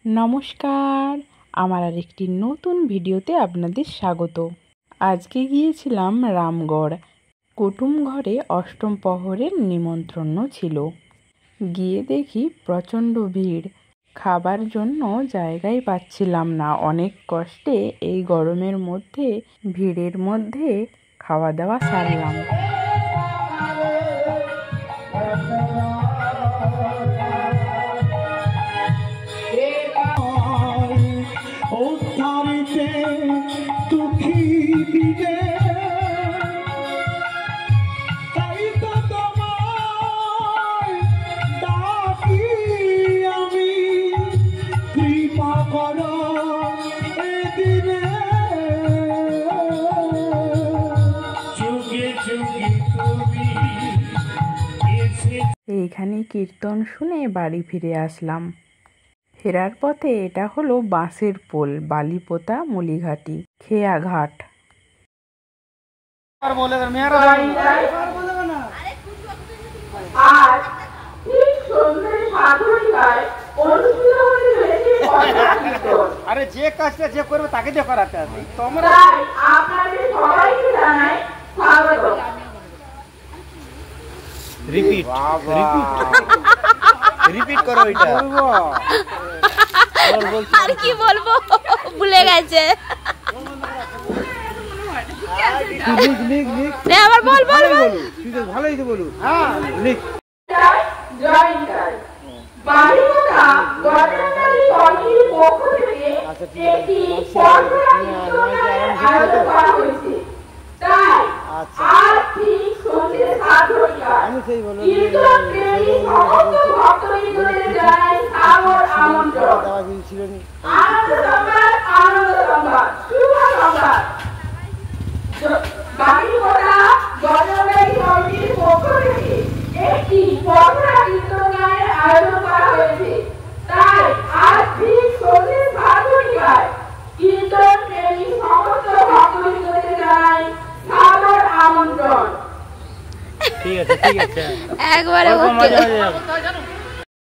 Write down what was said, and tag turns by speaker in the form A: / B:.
A: নমস্কার, আমার আরেকটি নতুন ভিডিওতে আপনাদের স্বাগত। আজকে গিয়েছিলাম রামগড়। কুটুম ঘরে অষ্টম প্রহরের নিমন্ত্রণ ছিল। গিয়ে দেখি প্রচণ্ড ভিড়, খাবার জন্য জায়গাই পাচ্ছিলাম না। অনেক কষ্টে এই গরমের মধ্যে ভিড়ের মধ্যে খাওয়া দাওয়া সারলাম। এইখানে কীর্তন শুনে বাড়ি ফিরে আসলাম। ফেরার পথে এটা হলো বাঁশের পোল, বালিপোতা মলিঘাটি খেয়াঘাট।
B: আরে যে কাজটা যে করবে তাকে দিয়ে করাতে হবে। তোমরা আপনাদের সবাইকে জানাই স্বাগত। রিপিট করো এটা।
C: আর কি বলবো, ভুলে গেছে। আবার বল বল
B: তুই তো ভালোই তো বলু। হ্যাঁ লিখ।
D: বালিপোতা গণতান্ত্রিক কমিটির পক্ষ থেকে একটি আয়োজন করা হয়েছে। তাই আজ ঠিক সন্ধ্যে 7:00 কীর্তন প্রেমী সমস্ত ভক্তবৃন্দদের জানাই সাদর আমন্ত্রণ। আনন্দ সংবাদ, শুভ সংবাদ। বালিপোতা গণতান্ত্রিক কমিটির পক্ষ থেকে একটি পথরা কীর্তন গানের আয়োজন করা হয়েছে। তাই আজ ঠিক সন্ধ্যে 7:00 কীর্তন প্রেমী সমস্ত ভক্তবৃন্দদের জানাই সাদর আমন্ত্রণ।
C: ঠিক আছে একবারে